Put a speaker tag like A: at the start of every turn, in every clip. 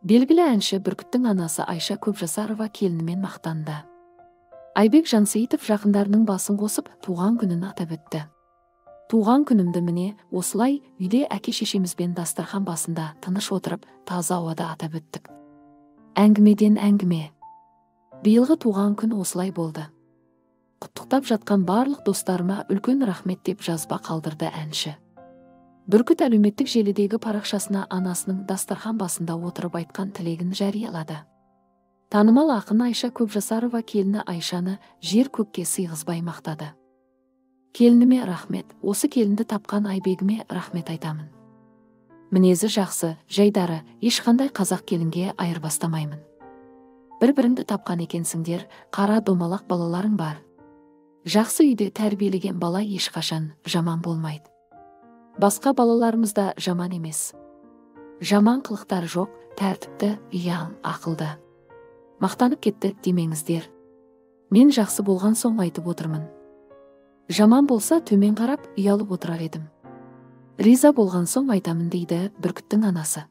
A: Белгілі әнші Бүркіттің анасы Айша Көпжасарова келінімен мақтанды. Айбек Жансейітов жақындарының басын қосып, туған күнін атап өтті. Туған күнімді міне, осылай үйде әке-шешемізбен дастархан басында тыныш отырып, таза ауада атап өттік. Әңгімеден әңгіме. Биылғы туған күн осылай болды. Құттықтап жатқан барлық достарыма үлкен рахмет деп жазба қалдырды әнші. Бүркіт әлеуметтік желідегі парақшасына анасының дастархан басында отырып айтқан тілегін жариялады. Танымал ақын Айша Көпжасарова келіні Айшаны жер-көкке сыйғызбай мақтады. Келініме рахмет, осы келінді тапқан Айбегіме рахмет айтамын. Мінезі жақсы, жайдары, ешқандай қазақ келінге айырбастамаймын. Бір-біріңді тапқан екенсіңдер, қара домалақ балаларың бар. Жақсы үйде тәрбиелеген бала ешқашан жаман болмайды. Басқа балаларымыз да жаман емес. Жаман қылықтар жоқ, тәртіпті, ұяң, ақылды. Мақтанып кетті демеңіздер. Мен жақсы болған соң айтып отырмын. Жаман болса төмен қарап ұялып отырар едім. Риза болған соң айтамын дейді Бүркіттің анасы.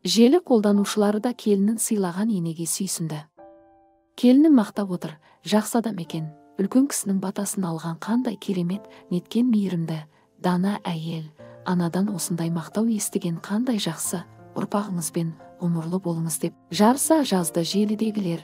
A: Желі қолданушылары да келінін сыйлаған енеге сүйсінді. Келінін мақтап отыр, жақсы адам екен, үлкен кісінің батасын алған қандай керемет, неткен мейірімді, дана әйел, анадан осындай мақтау естіген қандай жақсы, ұрпағыңызбен ғұмырлы болыңыз деп жарыса жазды желідегілер.